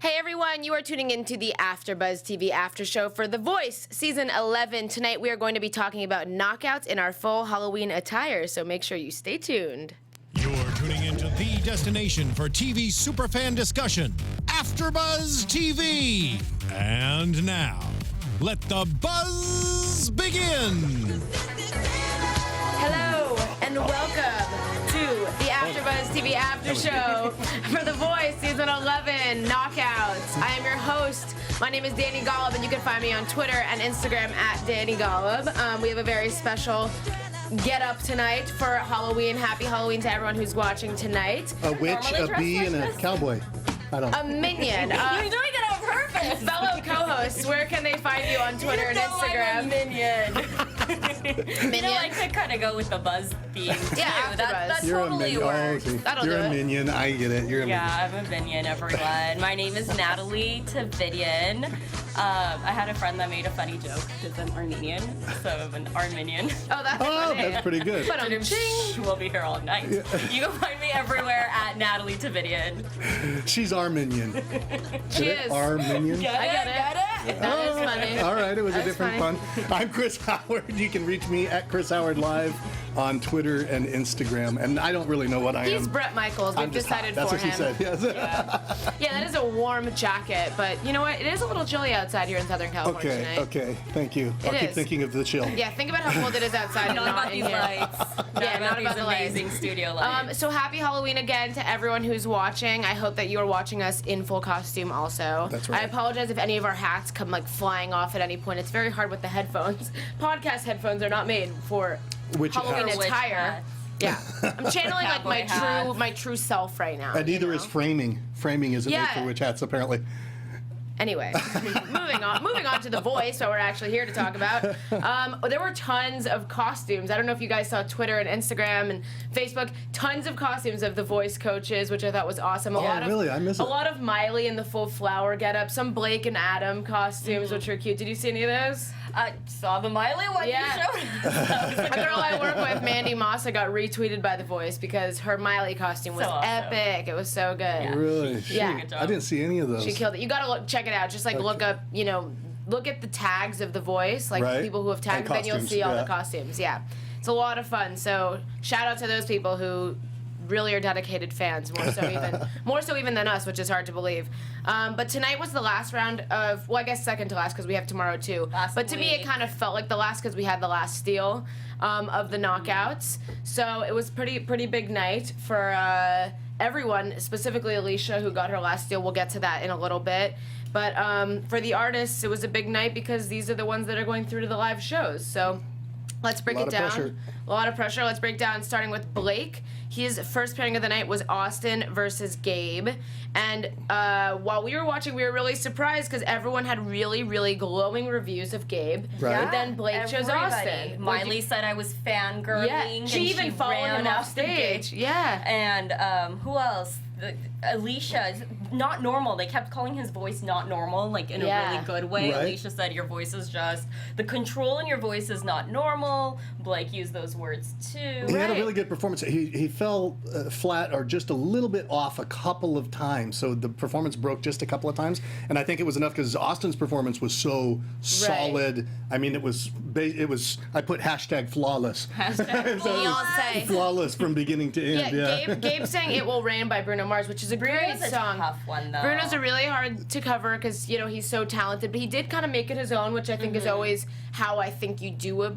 Hey everyone, you are tuning into the AfterBuzz TV After Show for The Voice, Season 11. Tonight we are going to be talking about knockouts in our full Halloween attire, so make sure you stay tuned. You're tuning into the destination for TV superfan discussion, AfterBuzz TV. And now, let the buzz begin. Hello and welcome to the AfterBuzz TV After Show for The Voice, Season 11 Knockouts. I am your host. My name is Dani Golub, and you can find me on Twitter and Instagram at Dani Golub. We have a very special get up tonight for Halloween. Happy Halloween to everyone who's watching tonight. A witch, a bee, and a cowboy. I don't know. A minion. You're doing it on purpose. Fellow co-hosts, where can they find you on Twitter and Instagram? I'm a minion. Minion? You know, I could kind of go with the buzz theme too. Yeah, that You're totally a minion. works. Oh, okay. That'll You're do a it. minion. I get it. You're a Yeah, I'm a minion, everyone. My name is Nataly Tavidian. I had a friend that made a funny joke because I'm Armenian, so I'm an Armenian. Oh, that's minion. Oh, funny. that's pretty good. But ching. We'll be here all night. You can find me everywhere at Nataly Tavidian. She's our minion. She is. Our minion. I get it. That is funny. All right, it was a That's different funny. fun. I'm Chris Howard. You can reach me at Chris Howard Live on Twitter and Instagram. And I don't really know what I He's am. Brett Michaels. We've I'm just hot. decided That's for what she him. said. Yes. Yeah, that is a warm jacket, but you know what? It is a little chilly outside here in Southern California Okay. tonight. Okay. Thank you. I'll keep is. thinking of the chill. Yeah, think about how cold it is outside and Not not about in these here. lights. Yeah, not these about the lights. amazing studio lights. So happy Halloween again to everyone who's watching. I hope that you are watching us in full costume also. That's right. I apologize if any of our hats come like flying off at any point. It's very hard with the headphones. Podcast headphones are not made for Which Halloween hats? Which attire. hats? Yeah. I'm channeling like Cowboy hats. my true self right now. And neither you is know? framing. Framing isn't made Yeah. for witch hats, apparently. Anyway, moving on to The Voice, what we're actually here to talk about. There were tons of costumes. I don't know if you guys saw Twitter and Instagram and Facebook. Tons of costumes of The Voice coaches, which I thought was awesome. Really? I miss it. A lot of Miley in the full flower getup. Some Blake and Adam costumes, which are cute. Did you see any of those? I saw the Miley one Yeah. you showed. A girl I work with, Mandy Mossa, got retweeted by The Voice because her Miley costume was So awesome. epic. It was so good. Really? Yeah. Good I job. didn't see any of those. She killed it. You gotta check it out. Just like look up, look at the tags of The Voice, like Right. people who have tagged, And then you'll costumes, see all yeah. the costumes. Yeah, it's a lot of fun. So shout out to those people who really are dedicated fans, more so even than us, which is hard to believe. But tonight was the last round of, well, I guess second to last because we have tomorrow too. But to me, it week. kind of felt like the last because we had the last steal of the knockouts. So it was pretty big night for everyone, specifically Alicia, who got her last steal. We'll get to that in a little bit. But for the artists, it was a big night because these are the ones that are going through to the live shows. So let's break it down. A lot of pressure. Let's break down, starting with Blake. His first pairing of the night was Austin versus Gabe. And while we were watching, we were really surprised because everyone had really, really glowing reviews of Gabe. Right. But then Blake chose Everybody. Austin. Miley said I was fangirling. Yeah, and she even followed ran him off after Gabe. stage. Yeah. And who else? Alicia is not normal. They kept calling his voice not normal, like in a really good way. Right. Alicia said your voice is just the control in your voice is not normal. Blake used those words too. He had a Right. really good performance. He fell flat or just a little bit off a couple of times, so the performance broke just a couple of times. And I think it was enough because Austin's performance was so solid. I mean, it was. I put hashtag flawless. Beyonce. Flawless from beginning to end. Yeah. Gabe sang "It Will Rain" by Bruno Mars, which is a great Bruno's a song. tough one though. Bruno's a really hard to cover because he's so talented, but he did kind of make it his own, which I think is always how I think you do a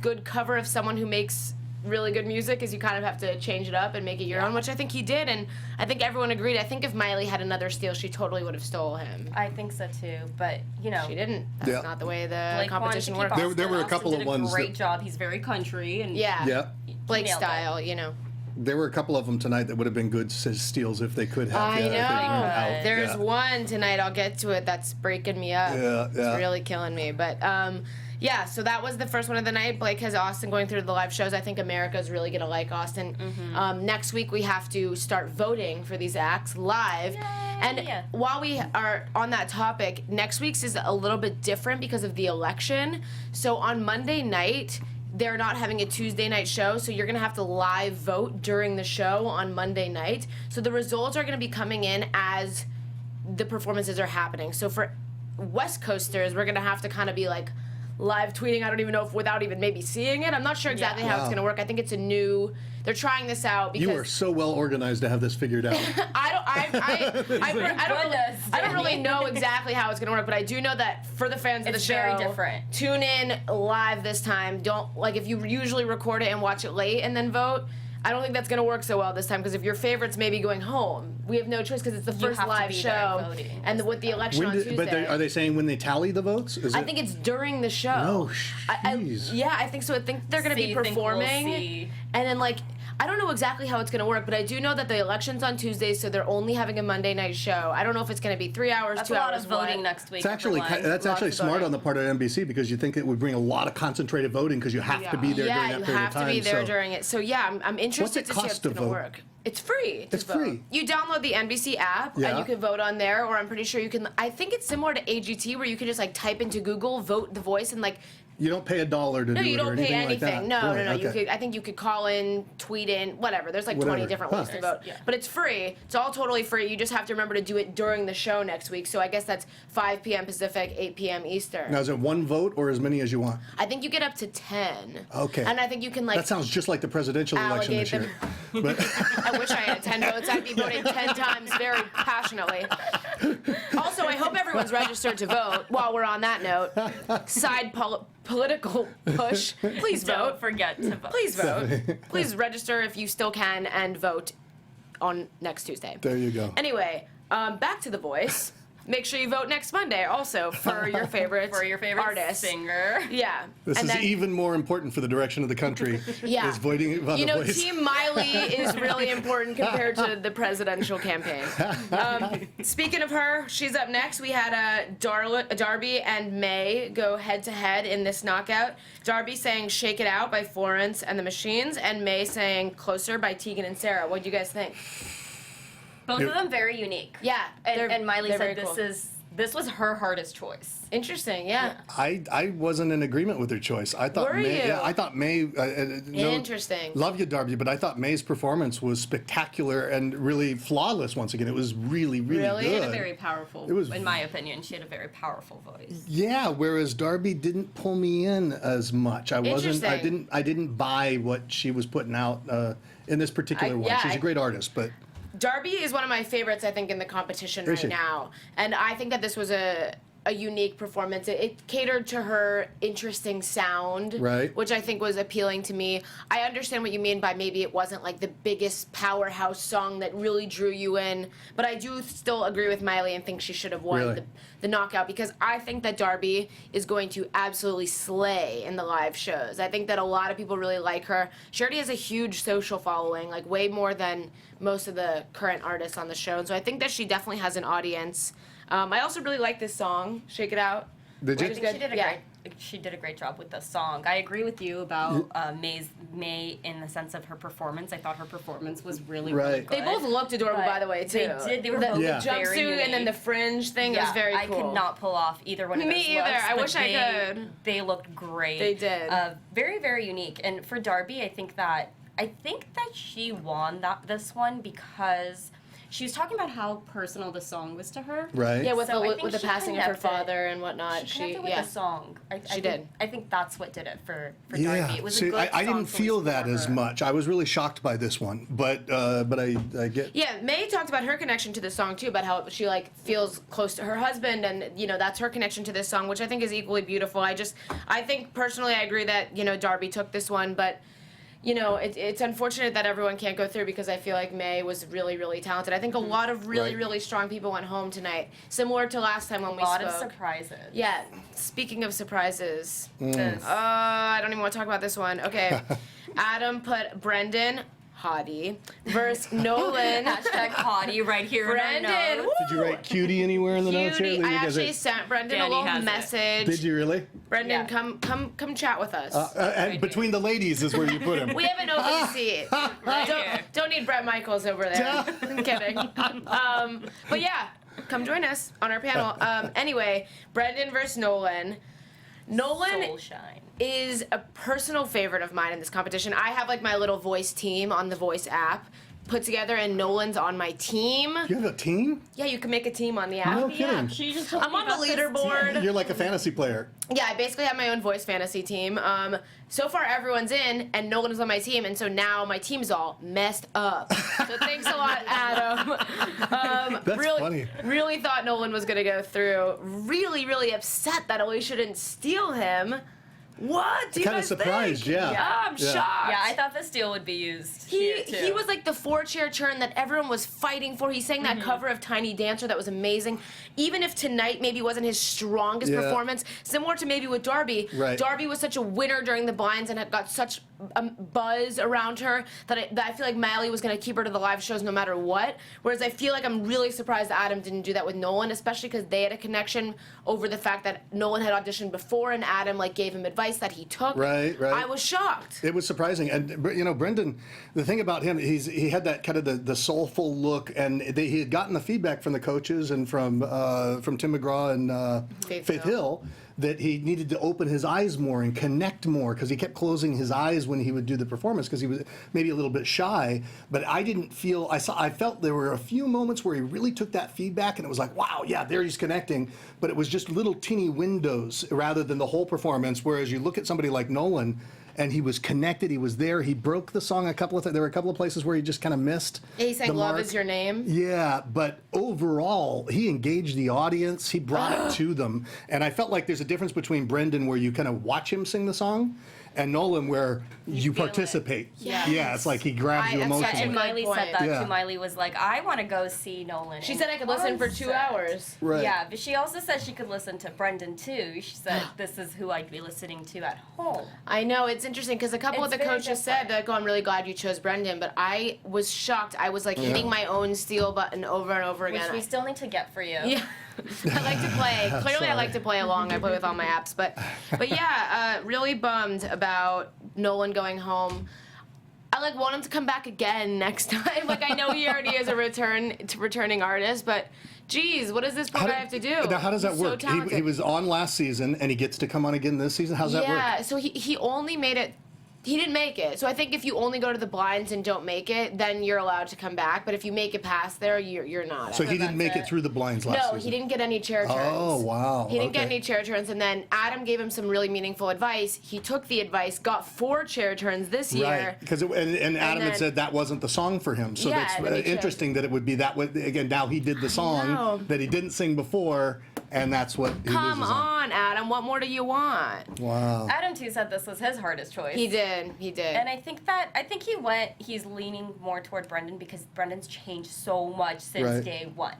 good cover of someone who makes really good music, is you kind of have to change it up and make it your own, which I think he did, and I think everyone agreed. I think if Miley had another steal, she totally would have stole him. I think so too, but She didn't. That's Yeah. not the way the Blake competition wanted to works. keep There were a Austin. couple Austin of did ones a great that- job. He's very country and Yeah. Yeah. Blake nailed it. style, There were a couple of them tonight that would have been good steals if they could have. I Yeah, if they know. were out. There's Yeah. one tonight. I'll get to it. That's breaking me up. Yeah, It's yeah. really killing me. But yeah, so that was the first one of the night. Blake has Austin going through the live shows. I think America's really gonna like Austin. Next week we have to start voting for these acts live. And while we are on that topic, next week's is a little bit different because of the election. So on Monday night, they're not having a Tuesday night show, so you're gonna have to live vote during the show on Monday night. So the results are gonna be coming in as the performances are happening. So for West Coasters, we're gonna have to kind of be like live tweeting. I don't even know if without even maybe seeing it. I'm not sure exactly how it's gonna work. I think it's a new. They're trying this out because You are so well organized to have this figured out. I don't really know exactly how it's gonna work, but I do know that for the fans of the show, very different. Tune in live this time. Don't like if you usually record it and watch it late and then vote. I don't think that's going to work so well this time because if your favorite's maybe going home, we have no choice because it's the first live show, and with the election on Tuesday. But are they saying when they tally the votes? I think it's during the show. No, jeez. Yeah, I think so. I think they're going to be performing, and then like. I don't know exactly how it's going to work, but I do know that the election's on Tuesday, so they're only having a Monday night show. I don't know if it's going to be 3 hours, That's 2 hours. That's a lot of voting next week. That's actually smart on the part of NBC because you think it would bring a lot of concentrated voting because you have to be there during that period of time. Yeah, you have to be there during it. So yeah, I'm interested to see how it's going to work. It's free. It's free. You download the NBC app and you can vote on there, or I'm pretty sure you can. I think it's similar to AGT where you can just like type into Google, vote The Voice, and like. You don't pay $1 to do it. No, you don't pay anything. anything. Like that. No. You could. I think you could call in, tweet in, whatever. There's like 20 different ways to vote, but it's free. It's all totally free. You just have to remember to do it during the show next week. So I guess that's 5 p.m. Pacific, 8 p.m. Eastern. Now is it one vote or as many as you want? I think you get up to 10. Okay. And I think you can like. That sounds just like the presidential election this year. But I wish I had 10 votes. I'd be voting 10 times very passionately. Also, I hope everyone's registered to vote. While we're on that note, political push. Please vote. Don't forget to vote. Please vote. Please register if you still can and vote on next Tuesday. There you go. Anyway, back to The Voice. Make sure you vote next Monday also for your favorite artist. Singer. Yeah. This is even more important for the direction of the country. Yeah. Is voting on The Voice. Team Miley is really important compared to the presidential campaign. Speaking of her, she's up next. We had Darby and May go head-to-head in this knockout. Darby sang Shake It Out by Florence and the Machines, and May sang Closer by Tegan and Sarah. What do you guys think? Both of them very unique. Yeah. And Miley said cool. this was her hardest choice. Interesting, yeah. I wasn't in agreement with her choice. I thought Were May. you? Yeah, I thought May. Interesting. Love you, Darby, but I thought May's performance was spectacular and really flawless. Once again, it was really, really good. She had a very powerful. In my opinion, she had a very powerful voice. Yeah, whereas Darby didn't pull me in as much. I wasn't. I didn't buy what she was putting out in this particular one. She's a great artist, but. Darby is one of my favorites, I think, in the competition right now. And I think that this was a unique performance. It catered to her interesting sound, which I think was appealing to me. I understand what you mean by maybe it wasn't like the biggest powerhouse song that really drew you in, but I do still agree with Miley and think she should have won the knockout because I think that Darby is going to absolutely slay in the live shows. I think that a lot of people really like her. She already has a huge social following, like way more than most of the current artists on the show. And so I think that she definitely has an audience. I also really like this song, Shake It Out. Did you? I think she did a great job with the song. I agree with you about May in the sense of her performance. I thought her performance was really good. They both looked adorable, by the way, too. They did. They were both the jumpsuit and then the fringe thing. It was very cool. I could not pull off either one of those Me either. looks, I wish I could. They looked great. They did. Very, very unique. And for Darby, I think that she won this one because she was talking about how personal the song was to her. Right. Yeah, with the passing of her father and whatnot. She connected with the song. She did. I think that's what did it for Darby. It was a good I song didn't feel that as much. I was really shocked by this one, but I get. Yeah, May talked about her connection to the song too, about how she like feels close to her husband, and that's her connection to this song, which I think is equally beautiful. I think personally, I agree that Darby took this one, but. It's unfortunate that everyone can't go through because I feel like May was really, really talented. I think a lot of really, really strong people went home tonight, similar to last time when we spoke. A lot of surprises. Yeah. Speaking of surprises, I don't even want to talk about this one. Okay. Adam put Brendan, hottie, versus Nolan. Hashtag hottie right here. Brendan. Did you write cutie anywhere in the notes here? I actually sent Brendan a little message. Did you really? Brendan, come chat with us. Between the ladies is where you put him. We have an open seat. Don't need Bret Michaels over there. I'm kidding. But yeah, come join us on our panel. Anyway, Brendan versus Nolan. Nolan Soulshine is a personal favorite of mine in this competition. I have like my little Voice team on the Voice app. put together, and Nolan's on my team. You have a team? Yeah, you can make a team on the app. No kidding. She just told I'm me on the about this leaderboard. You're like a fantasy player. Yeah, I basically have my own voice fantasy team. So far, everyone's in, and Nolan is on my team, and so now my team's all messed up. So thanks a lot, Adam. That's really, funny. Really thought Nolan was gonna go through. Really, really upset that Alicia didn't steal him. What do you Kind of guys surprised, think? yeah. I'm Yeah. shocked. Yeah, I thought this deal would be used here too. He was like the 4-chair turn that everyone was fighting for. He sang that cover of Tiny Dancer that was amazing. Even if tonight maybe wasn't his strongest Yeah. performance, similar to maybe with Darby. Right. Darby was such a winner during the blinds and had got such buzz around her that I feel like Miley was going to keep her to the live shows no matter what. Whereas I feel like I'm really surprised Adam didn't do that with Nolan, especially because they had a connection over the fact that Nolan had auditioned before and Adam like gave him advice that he took. Right. I was shocked. It was surprising, and you know, Brendan. The thing about him, he had that kind of the soulful look, and he had gotten the feedback from the coaches and from Tim McGraw and Faith Hill that he needed to open his eyes more and connect more because he kept closing his eyes when he would do the performance because he was maybe a little bit shy. But I didn't feel I felt there were a few moments where he really took that feedback and it was like, wow, yeah, there he's connecting. But it was just little teeny windows rather than the whole performance. Whereas you look at somebody like Nolan, and he was connected. He was there. He broke the song a couple of times. There were a couple of places where he just kind of missed. Yeah, he sang the "Love mark. Is Your Name." Yeah, but overall, he engaged the audience. He brought it to them. And I felt like there's a difference between Brendan, where you kind of watch him sing the song, and Nolan, where you feel it. participate. Yes. Yeah, it's like he grabs you that's such emotionally. a And Miley Good said point. that Yeah. too. Miley was like, I want to go see Nolan. She in said I could listen for 2 concert. hours. Right. Yeah, but she also said she could listen to Brendan too. She said, this is who I'd be listening to at home. I know, it's interesting because a couple It's of the very coaches different. said that, oh, I'm really glad you chose Brendan, but I was shocked. I was like hitting my own steal button over and over Which again. we still need to get for you. Yeah. I like to play. Clearly, I Sorry. like to play along. I play with all my apps, but yeah, really bummed about Nolan going home. I like want him to come back again next time. Like I know he already is a returning artist, but geez, what does this poor guy have to do? Now, how does that He's so work? He talented. was on last season, and he gets to come on again this season? How's that work? Yeah, so he only made it. He didn't make it. So I think if you only go to the blinds and don't make it, then you're allowed to come back. But if you make it past there, you're not. So he didn't make it it. through the blinds last No, season? he didn't get any chair turns. Oh, wow. He didn't get Okay. any chair turns, and then Adam gave him some really meaningful advice. He took the advice, got 4 chair turns this year. Right, because and Adam had then- said that wasn't the song for him. So Yeah, that's and then he chose- interesting that it would be that way. Again, now he did the song know. that he didn't sing before, and that's what he Come loses on, Adam. What more do you want? Wow. Adam too said this was his hardest choice. He did. And I think he's leaning more toward Brendan because Brendan's changed so much since Right. day one.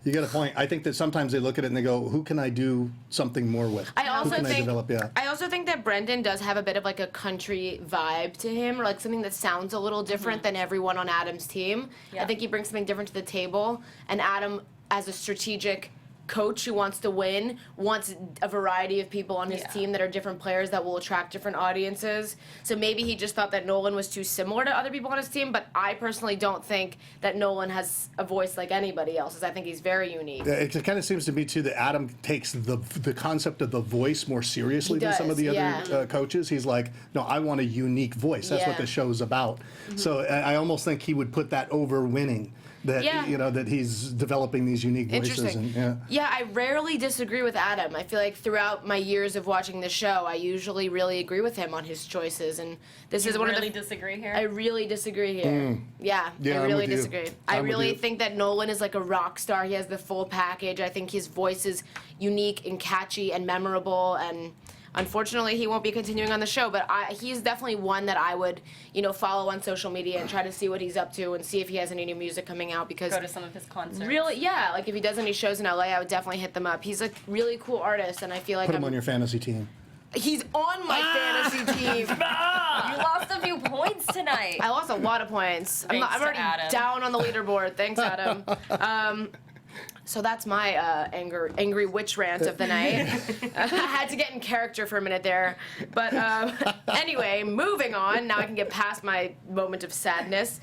You got a point. I think that sometimes they look at it and they go, who can I do something more with? I also who can think I develop? Yeah. I also think that Brendan does have a bit of like a country vibe to him, or like something that sounds a little different than everyone on Adam's team. Yeah. I think he brings something different to the table, and Adam, as a strategic coach who wants to win, wants a variety of people on his Yeah. team that are different players that will attract different audiences. So maybe he just thought that Nolan was too similar to other people on his team, but I personally don't think that Nolan has a voice like anybody else's. I think he's very unique. It kind of seems to me too that Adam takes the concept of the voice more seriously He than some of the does, other yeah. coaches. He's like, no, I want a unique voice. That's what Yeah. the show's about. So I almost think he would put that over winning. That Yeah. you know that he's developing these unique voices. Interesting. And, yeah. Yeah, I rarely disagree with Adam. I feel like throughout my years of watching the show, I usually really agree with him on his choices, and this is one really of the. disagree here. I really disagree here. Yeah, Yeah, I I'm really with you. disagree. I I'm with really you. think that Nolan is like a rock star. He has the full package. I think his voice is unique and catchy and memorable, and unfortunately, he won't be continuing on the show. But he's definitely one that I would, follow on social media and try to see what he's up to and see if he has any new music coming out. Because Go to some of his concerts. really, yeah, like if he does any shows in LA, I would definitely hit them up. He's a really cool artist, and I feel like Put him on your fantasy team. he's on my fantasy team. You lost a few points tonight. I lost a lot of points. I'm Thanks I'm to already Adam. down on the leaderboard. Thanks, Adam. So that's my angry witch rant of the night. I had to get in character for a minute there. But anyway, moving on. Now I can get past my moment of sadness.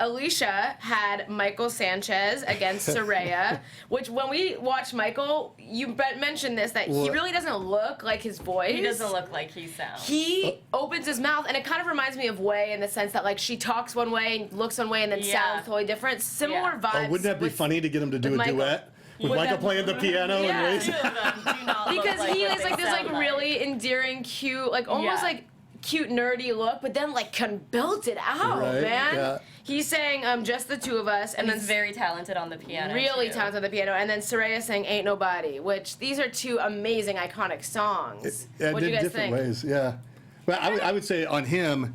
Alicia had Michael Sanchez against Soraya, which when we watched Michael, you mentioned this, that he really doesn't look like his voice. He doesn't look like he sounds. He opens his mouth, and it kind of reminds me of Way in the sense that, like, she talks one way and looks one way and then sounds totally different. Similar vibes. Oh, wouldn't that be funny to get him to do a duet? With Michael playing the piano and Way? Two of them do not look Because like he what is they like this like sound really endearing, cute, like almost like cute nerdy look, but then like can belt it out, Right, man. yeah. He's saying Just the Two of Us, and then He's very talented on the piano. really too. talented on the piano, and then Soraya saying Ain't Nobody, which these are two amazing iconic songs. What do you guys different think? ways, yeah. Well, I would say on him,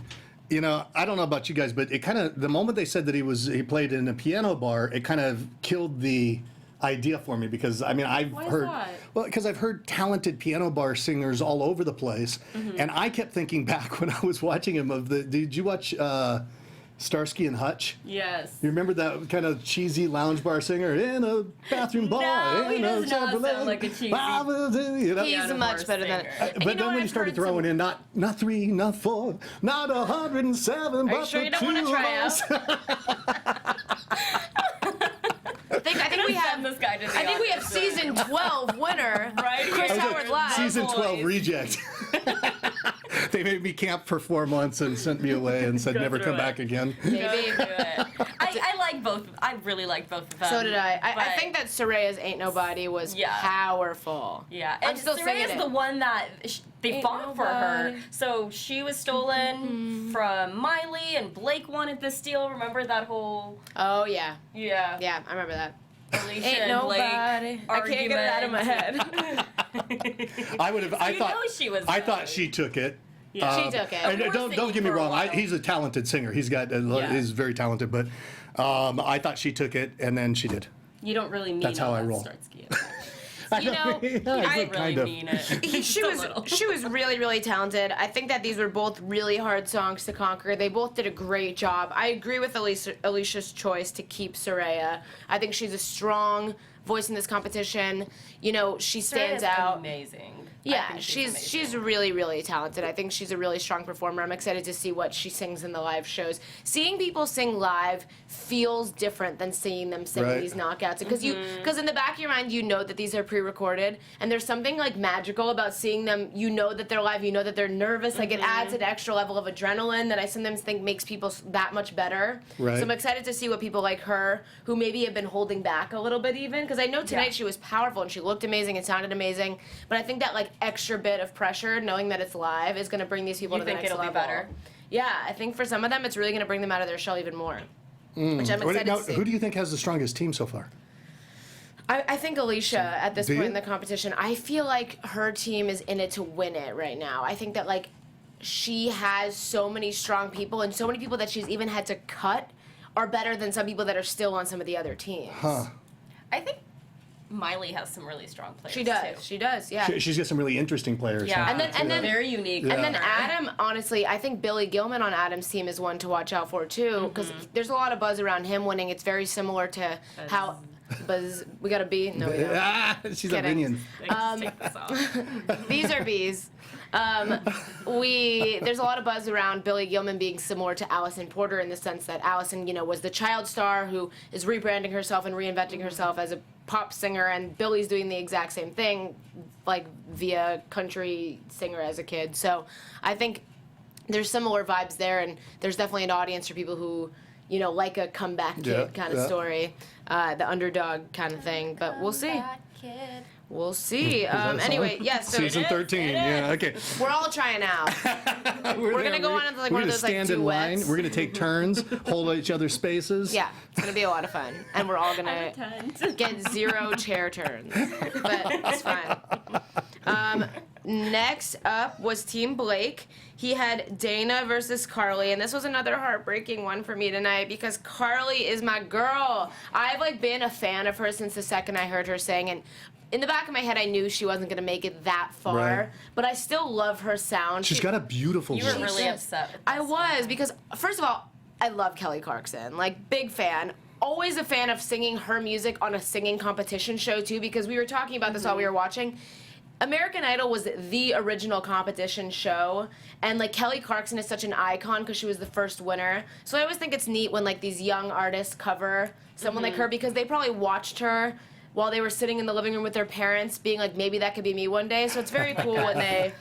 you know, I don't know about you guys, but it kind of, the moment they said that he played in a piano bar, it kind of killed the idea for me, because I mean I've heard because I've heard talented piano bar singers all over the place, and I kept thinking back when I was watching him did you watch Starsky and Hutch? Yes. You remember that kind of cheesy lounge bar singer in a bathroom bar? No, he does not sound like a cheesy you know? He's piano much bar better than. singer. But then when he started throwing in not 3, not 4, not 107, Are you but sure the you don't two want to of try us. out? I think we have this guy to the I think we have audience. season 12 winner, Right Chris here. Howard Live. Season 12 Boys. reject. They made me camp for 4 months and sent me away and said Go never through come it. back again. Maybe. Do it. I like both. I really like both of them. So did I. I but- think that Soraya's Ain't Nobody was powerful. Yeah, I'm and still singing Soraya's it. the one that they Ain't fought for her. nobody. So she was stolen from Miley, and Blake wanted the steal. Remember that whole Oh yeah, yeah yeah, I remember that. Alicia Ain't and Blake nobody. I can't get it out of my head. I would have. I you thought. know she was I thought right. she took it. Yeah. She took it. And We were don't singing get me for a wrong. while. He's a talented singer. He's got. He's very talented. But I thought she took it, and then she did. You don't really mean That's how all I that roll. Starsky. You know, I did really mean it. she was really, really talented. I think that these were both really hard songs to conquer. They both did a great job. I agree with Alicia's choice to keep Soraya. I think she's a strong voice in this competition. You know, she stands Soraya's out. Amazing. I Yeah, think she's really, really talented. I think she's a really strong performer. I'm excited to see what she sings in the live shows. Seeing people sing live feels different than seeing them sing Right. these knockouts, because because in the back of your mind you know that these are pre-recorded, and there's something like magical about seeing them. You know that they're live. You know that they're nervous. Like it adds an extra level of adrenaline that I sometimes think makes people that much better. Right. So I'm excited to see what people like her, who maybe have been holding back a little bit, even because I know tonight she was powerful and she looked amazing and sounded amazing, but I think that like extra bit of pressure, knowing that it's live, is going to bring these people You to the think next it'll be level. better? Yeah, I think for some of them, it's really going to bring them out of their shell even more, which I'm excited Now, to see. who do you think has the strongest team so far? I think Alicia at this Do point you? in the competition. I feel like her team is in it to win it right now. I think that like she has so many strong people, and so many people that she's even had to cut are better than some people that are still on some of the other teams. I think Miley has some really strong players. She does. Too. She does. Yeah. She's got some really interesting players. Yeah, huh? And then very unique. Yeah. And then Adam, honestly, I think Billy Gilman on Adam's team is one to watch out for too, because there's a lot of buzz around him winning. It's very similar to how Buzz. We got a B? No, we don't. She's Kidding. a minion. Take this off. These are B's. There's a lot of buzz around Billy Gilman being similar to Allison Porter in the sense that Allison, you know, was the child star who is rebranding herself and reinventing herself as a pop singer, and Billy's doing the exact same thing, like via country singer as a kid. So I think there's similar vibes there, and there's definitely an audience for people who, you know, like a comeback kid kind of story, the underdog kind of thing. But we'll see. We'll see. Anyway, yes. So Season 13. Yeah. Okay. we're all trying out. We're gonna go on into like we're one of gonna those like stand in line. duets. We're gonna take turns, hold each other's spaces. Yeah, it's gonna be a lot of fun, and we're all gonna get 0 chair turns, but it's fine. Next up was Team Blake. He had Dana versus Carly, and this was another heartbreaking one for me tonight because Carly is my girl. I've like been a fan of her since the second I heard her sing, and in the back of my head I knew she wasn't gonna make it that far, Right. but I still love her sound. She's got a beautiful You were voice. really upset. With I this was one. because first of all, I love Kelly Clarkson, like big fan. always a fan of singing her music on a singing competition show too, because we were talking about this while we were watching. American Idol was the original competition show, and like Kelly Clarkson is such an icon because she was the first winner. So I always think it's neat when like these young artists cover someone like her, because they probably watched her while they were sitting in the living room with their parents, being like, maybe that could be me one day. So it's very cool when they.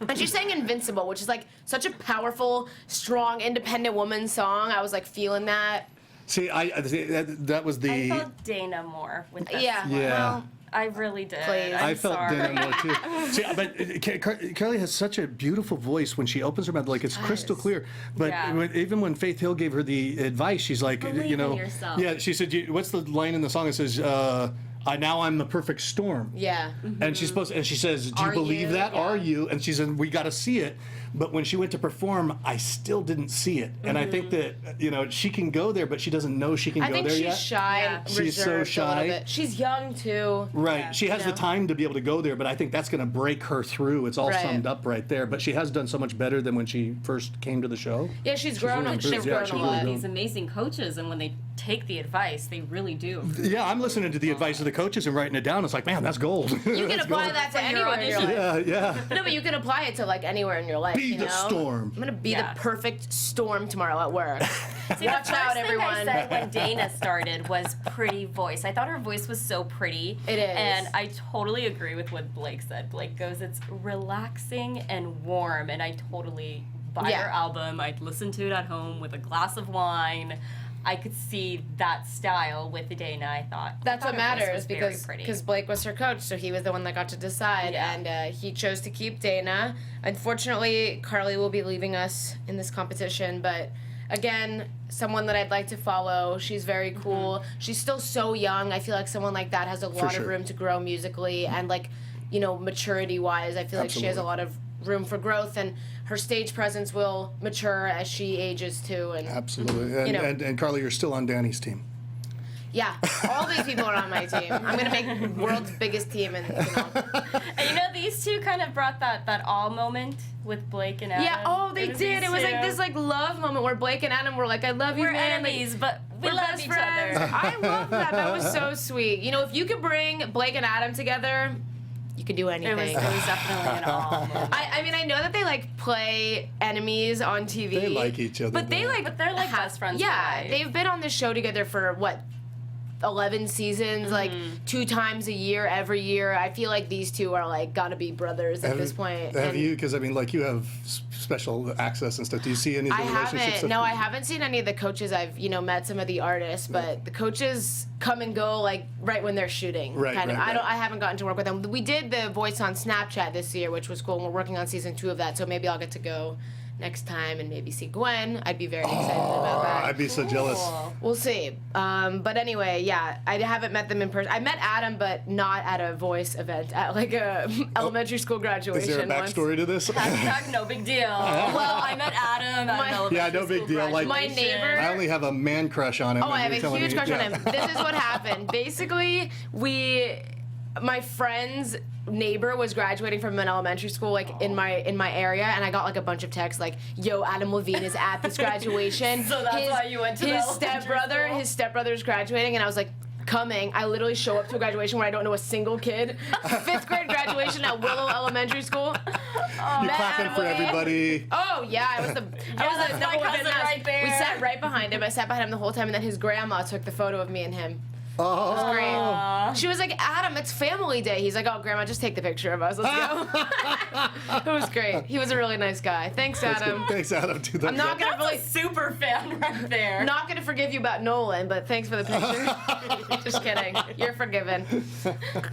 And she sang Invincible, which is like such a powerful, strong, independent woman song. I was like feeling that. See, that was the. I felt Dana more with this. Yeah. one. Yeah. Well, I really did. Please. I I'm felt sorry. Dana more too. See, but Carly has such a beautiful voice when she opens her mouth, like it's crystal clear. But Yeah. even when Faith Hill gave her the advice, she's like, Believe you know, in yourself. yeah. She said, "What's the line in the song that says?" Now I'm the perfect storm. Yeah. And she's supposed and she says, "Do you Are believe you? that? Yeah. Are you?" And she said, "We got to see it." But when she went to perform, I still didn't see it. And I think that she can go there, but she doesn't know she can I go think there she's yet. shy Yeah. and She's so reserved a little shy. bit. She's young too. Right. Yeah. She has the time to be able to go there, but I think that's going to break her through. It's all Right. summed up right there. But she has done so much better than when she first came to the show. Yeah, she's grown. really She's improved. Yeah, grown she's a really lot. grown. These amazing coaches, and when they take the advice, they really do. Yeah, I'm listening to the advice of the coaches and writing it down. It's like, man, that's gold. You can apply that to For your anywhere in your audition. life. Yeah, yeah. No, but you can apply it to like anywhere in your life. Be you the know? storm. I'm gonna be Yeah. the perfect storm tomorrow at work. See, Watch the first out, thing everyone. I said when Dana started was pretty voice. I thought her voice was so pretty. It is. And I totally agree with what Blake said. Blake goes, it's relaxing and warm, and I totally buy Yeah. her album. I'd listen to it at home with a glass of wine. I could see that style with Dana, I thought. That's I what thought her voice matters was very because pretty. Blake was her coach, so he was the one that got to decide, Yeah. and he chose to keep Dana. Unfortunately, Carly will be leaving us in this competition, but again, someone that I'd like to follow. She's very cool. She's still so young. I feel like someone like that has a lot sure. of room to grow musically and like, maturity-wise. I feel like she has a Absolutely. lot of room for growth, and her stage presence will mature as she ages too. And Absolutely. And, You know. and Carly, you're still on Danny's team. yeah, all these people are on my team. I'm gonna make world's biggest team, and And these two kind of brought that all moment with Blake and Adam. Yeah, oh, they was did. these It was like two. this like love moment where Blake and Adam were like, "I love you, We're man." Like, enemies, but we we're love best each friends. other. I love that. That was so sweet. If you could bring Blake and Adam together, you could do anything. It was definitely an all moment. I mean, I know that they like play enemies on TV. They like each other, but they though. like. But they're like best friends for Yeah, life. they've been on this show together for what? 11 seasons, like 2 times a year, every year. I feel like these two are like gotta be brothers at this point. Have And you? Because I mean, like you have special access and stuff. Do you see any of the I relationship haven't. stuff? No, I haven't seen any of the coaches. I've met some of the artists, but the coaches come and go like right when they're shooting. Right, kind of. right, right. I haven't gotten to work with them. We did the Voice on Snapchat this year, which was cool. And we're working on season 2 of that, so maybe I'll get to go next time and maybe see Gwen. I'd be very excited about that. I'd be so jealous. Cool. We'll see. But anyway, yeah, I haven't met them in person. I met Adam, but not at a Voice event, at like a elementary school graduation. Is there a once. backstory to this? Hashtag no big deal. Well, I met Adam at My- an elementary Yeah, no big school deal, like- My graduation. neighbor- I only have a man crush on him. Oh, and I have you're a telling huge me- crush on yeah. him. This is what happened. Basically, my friend's neighbor was graduating from an elementary school like in my area, and I got like a bunch of texts like, "Yo, Adam Levine is at this graduation." So that's why you went to the elementary school? His stepbrother's graduating, and I was like, coming. I literally show up to a graduation where I don't know a single kid. 5th grade graduation at Willow Elementary School. You're Met clapping Adam for Levine. everybody. Oh yeah, I was the that's my number one cousin fan. right there. We sat right behind him. I sat behind him the whole time, and then his grandma took the photo of me and him. Oh, Great. She was like, "Adam, it's family day." He's like, "Oh, Grandma, just take the picture of us. Let's go." It was great. He was a really nice guy. Thanks, Adam. thanks, Adam. Dude, I'm not gonna That's really, a super fan right there. not gonna forgive you about Nolan, but thanks for the picture. Just kidding. You're forgiven.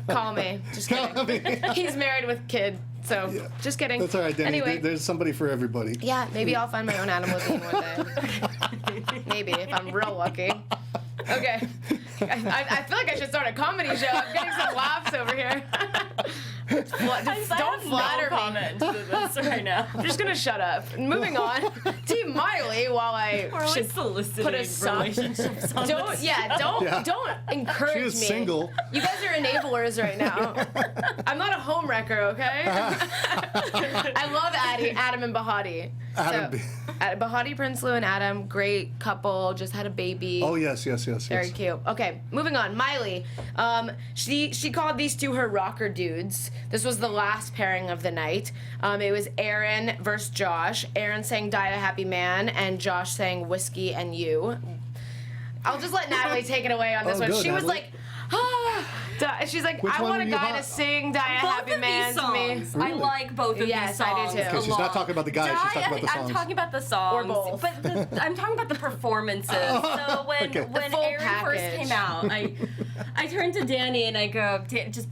Call me. Just kidding. He's married with kid, so just kidding. That's all right, Danny. Anyway. There's somebody for everybody. Yeah, maybe I'll find my own Adam Levine one day. Maybe, if I'm real lucky. Okay. I feel like I should start a comedy show. I'm getting some laughs over here. Don't flatter me. comment to this right now. I'm just gonna shut up. Moving on. Team Miley, while I We're always should soliciting put a song. relationships on this. Don't encourage She me. is single. You guys are enablers right now. I'm not a home wrecker, okay? I love Adam and Bahati. Bahati Prinsloo and Adam, great couple, just had a baby. Oh yes. Very cute. Okay, moving on. Miley, she called these two her rocker dudes. This was the last pairing of the night. It was Aaron versus Josh. Aaron sang "Die a Happy Man" and Josh sang "Whiskey and You." I'll just let Natalie take it away on this one. Go, She was Natalie. like, she's like, Which I one want a were you guy hot- to sing "Die a Both Happy of Man" these to me. songs, I Really? like both of Yes, these I do songs. too. Okay, she's not talking about the guys, she's talking about the songs. I'm talking about the songs. Or both. But I'm talking about the performances. So when Okay. when full Aaron first package. came out, I turned to Dani and I go,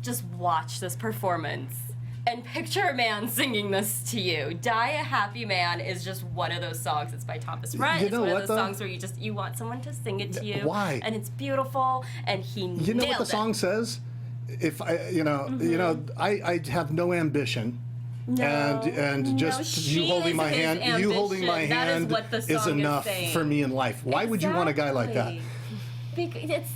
just watch this performance. And picture a man singing this to you. "Die a Happy Man" is just one of those songs. It's by Thomas Rhett. You It's know one what, of those though? songs where you want someone to sing it to you. Why? And it's beautiful. And he You know what the nailed song it. says? If I, I have no ambition. And just she you holding is my his hand, you holding my ambition. That is hand what the song is enough saying. for me in life. Why would you want a guy like that? Because it's.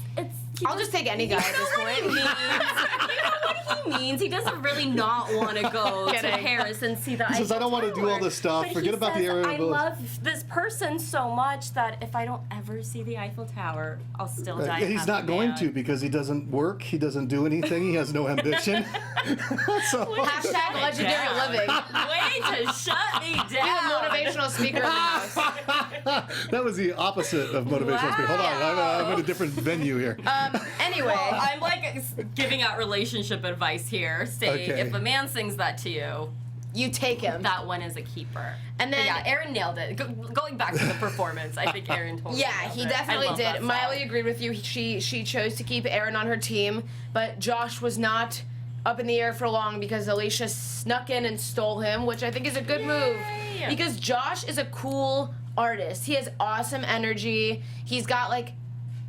I'll just take any guy at this point. You know what he means. He doesn't really not want to go to Kidding. Paris and see the He says, Eiffel "I don't wanna do all Tower." this stuff. But Forget he about the says, area I of those." love this person so much that if I don't ever see the Eiffel Tower, I'll still die. a He's happy not going man. to because he doesn't work. He doesn't do anything. He has no ambition. So, Hashtag legendary living. Way to shut me Be a down. motivational speaker in the house. that was the opposite of motivational speaking. Hold on, I'm in a different venue here. Anyway. I'm like giving out relationship advice here. Say Okay. if a man sings that to you, You take him. that one is a keeper. And But then- yeah, Aaron nailed it. Going back to the performance, I think Aaron totally Yeah, nailed he it. definitely I love that did. song. Miley agreed with you. She chose to keep Aaron on her team, but Josh was not up in the air for long because Alicia snuck in and stole him, which I think is a good move. Yay! Because Josh is a cool artist. He has awesome energy. He's got like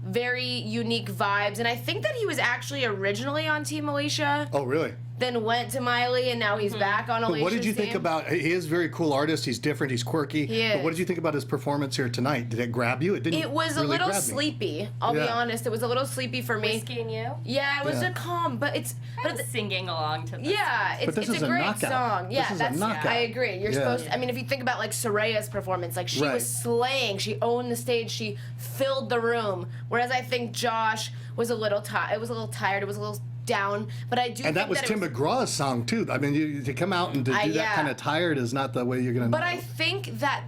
very unique vibes, and I think that he was actually originally on Team Alicia, Oh, really? then went to Miley, and now he's back on But Alicia's what did you think team. about? He is a very cool artist. He's different. He's quirky. He But what is. did you think about his performance here tonight? Did it grab you? It didn't. It was really a little grab me. sleepy. I'll be Yeah. honest. It was a little sleepy for me. Whiskey and You. Yeah, it was Yeah. a calm, but it's I was singing along to this. yeah, But it's this is a a great knockout. song. Yeah, This is a that's knockout. I agree. You're Yeah. supposed to, I mean, if you think about like Soraya's performance, like she Right. was slaying. She owned the stage. She filled the room. Whereas I think Josh was a little tired. It was a little tired. It was a little down. But I do. And think that was Tim McGraw's song too. I mean, you, to come out and to do that yeah. kind of tired is not the way you're gonna. But I think that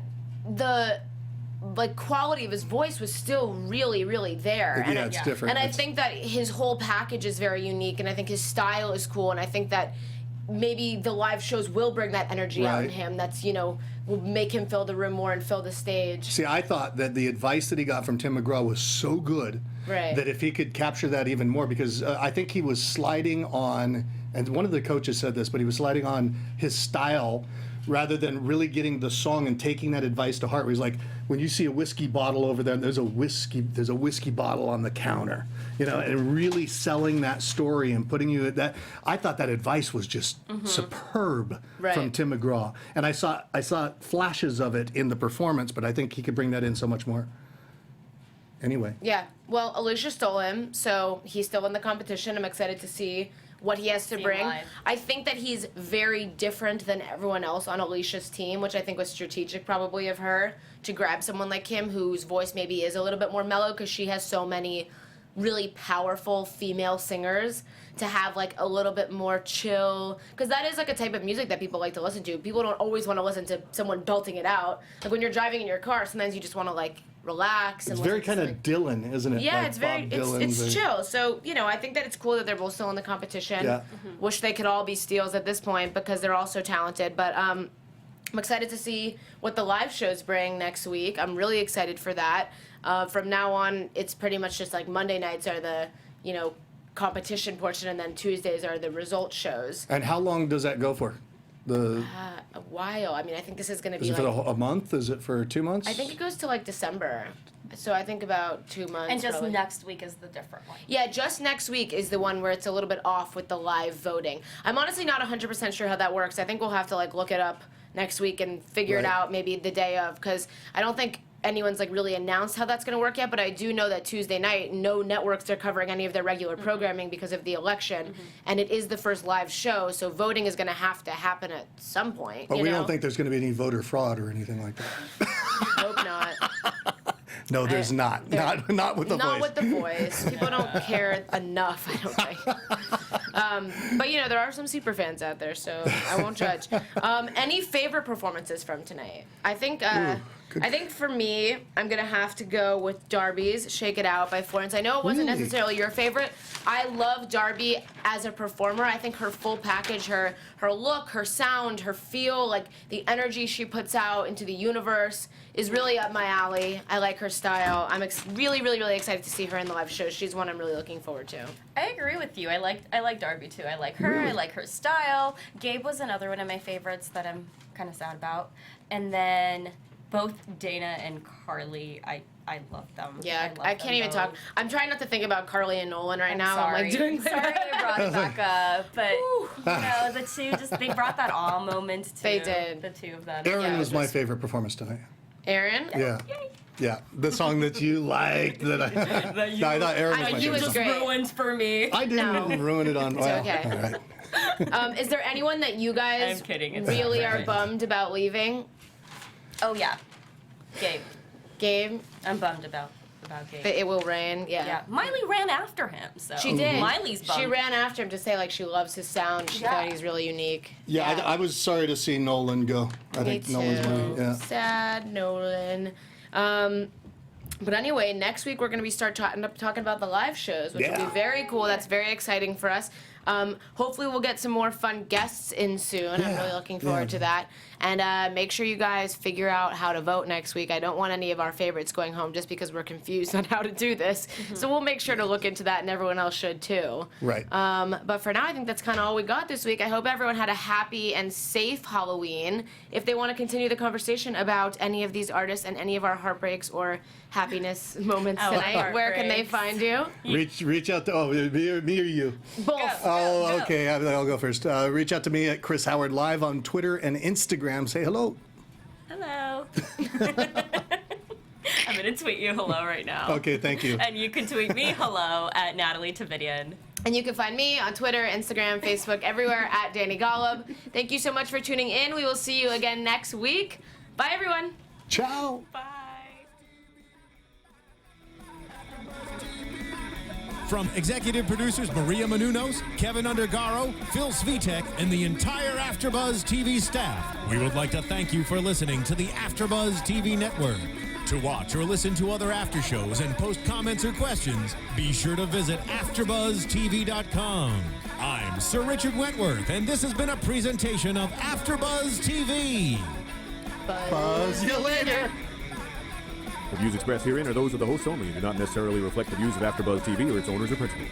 the like quality of his voice was still really, really there. Yeah, And I- it's different. And I It's- think that his whole package is very unique, and I think his style is cool, and I think that maybe the live shows will bring that energy out in Right. him. That's will make him fill the room more and fill the stage. See, I thought that the advice that he got from Tim McGraw was so good Right. that if he could capture that even more, because I think he was sliding on, and one of the coaches said this, but he was sliding on his style rather than really getting the song and taking that advice to heart. Where he's like, when you see a whiskey bottle over there, there's a whiskey bottle on the counter, and really selling that story and putting you at that. I thought that advice was just superb Right. from Tim McGraw, and I saw flashes of it in the performance, but I think he could bring that in so much more. Anyway. Yeah. Well, Alicia stole him, so he's still in the competition. I'm excited to see what he has to See him bring. live. I think that he's very different than everyone else on Alicia's team, which I think was strategic probably of her to grab someone like him whose voice maybe is a little bit more mellow because she has so many really powerful female singers, to have like a little bit more chill, because that is like a type of music that people like to listen to. People don't always want to listen to someone belting it out. Like when you're driving in your car, sometimes you just want to like relax and It's very listen to kind of Dylan, isn't it? yeah, Like it's very Bob Dylan's it's and- chill. So I think that it's cool that they're both still in the competition. Yeah. Wish they could all be steals at this point because they're all so talented. But I'm excited to see what the live shows bring next week. I'm really excited for that. From now on, it's pretty much just like Monday nights are the competition portion, and then Tuesdays are the result shows. And how long does that go for? A while. I mean, I think this is going to be Is it like... for a month? Is it for 2 months? I think it goes to like December. So I think about 2 months. And just probably. next week is the different one. Yeah, just next week is the one where it's a little bit off with the live voting. I'm honestly not 100% sure how that works. I think we'll have to like look it up next week and figure it Right. out maybe the day of, because I don't think anyone's like really announced how that's going to work yet, but I do know that Tuesday night no networks are covering any of their regular programming because of the election, and it is the first live show, so voting is going to have to happen at some point. But you we know? don't think there's going to be any voter fraud or anything like that. Hope not. No, there's not. Not with the Not voice. with the voice. People don't care enough, I don't think. But, you know, there are some super fans out there, so I won't judge. Any favorite performances from tonight? I think for me, I'm going to have to go with Darby's Shake It Out by Florence. I know it wasn't Really? necessarily your favorite. I love Darby as a performer. I think her full package, her look, her sound, her feel, like the energy she puts out into the universe is really up my alley. I like her style. I'm really, really, really excited to see her in the live show. She's one I'm really looking forward to. I agree with you. I like Darby too. I like her. I like her style. Gabe was another one of my favorites that I'm kind of sad about. And then both Dana and Carly, I love them. Yeah, love I them can't even both. talk. I'm trying not to think about Carly and Nolan right I'm now. sorry. I'm like doing my sorry best. I brought it back up, but you know the two they brought that awe moment too. They did. The two of them. Aaron Yeah, was my just- favorite performance tonight. Aaron? Yeah. Yeah. The song that you liked that I thought Aaron was I my he was favorite. great. ruined for me. I didn't ruin it on. Well, okay. all right. Is there anyone that you guys I'm kidding, it's really not are right. bummed about leaving? Oh yeah, Gabe. Gabe? I'm bummed about Gabe. It Will Rain? Yeah, Miley ran after him, so She did. Miley's bummed. She ran after him to say like she loves his sound. She Yeah. thought he's really unique. Yeah, I was sorry to see Nolan go. I Me think too. Nolan's my, yeah. Sad Nolan. But anyway, next week we're going to be talking about the live shows, which will Yeah. be very cool. That's very exciting for us. Hopefully we'll get some more fun guests in soon. I'm Yeah. really looking forward to that. And make sure you guys figure out how to vote next week. I don't want any of our favorites going home just because we're confused on how to do this. So we'll make sure to look into that, and everyone else should too. Right. But for now, I think that's kind of all we got this week. I hope everyone had a happy and safe Halloween. If they want to continue the conversation about any of these artists and any of our heartbreaks or happiness moments Our tonight, where can they heartbreaks. find you? Reach out to me or you. Both. Oh, go. okay. I'll go first. Reach out to me at Chris Howard Live on Twitter and Instagram. Say hello. Hello. I'm gonna tweet you hello right now. Okay, thank you. And you can tweet me hello at Nataly Tavidian. And you can find me on Twitter, Instagram, Facebook, everywhere at Dani Golub. Thank you so much for tuning in. We will see you again next week. Bye, everyone. Ciao. Bye. From executive producers Maria Menounos, Kevin Undergaro, Phil Svitek, and the entire AfterBuzz TV staff, we would like to thank you for listening to the AfterBuzz TV network. To watch or listen to other after shows and post comments or questions, be sure to visit AfterBuzzTV.com. I'm Sir Richard Wentworth, and this has been a presentation of AfterBuzz TV. Buzz you later. The views expressed herein are those of the hosts only and do not necessarily reflect the views of AfterBuzz TV or its owners or principals.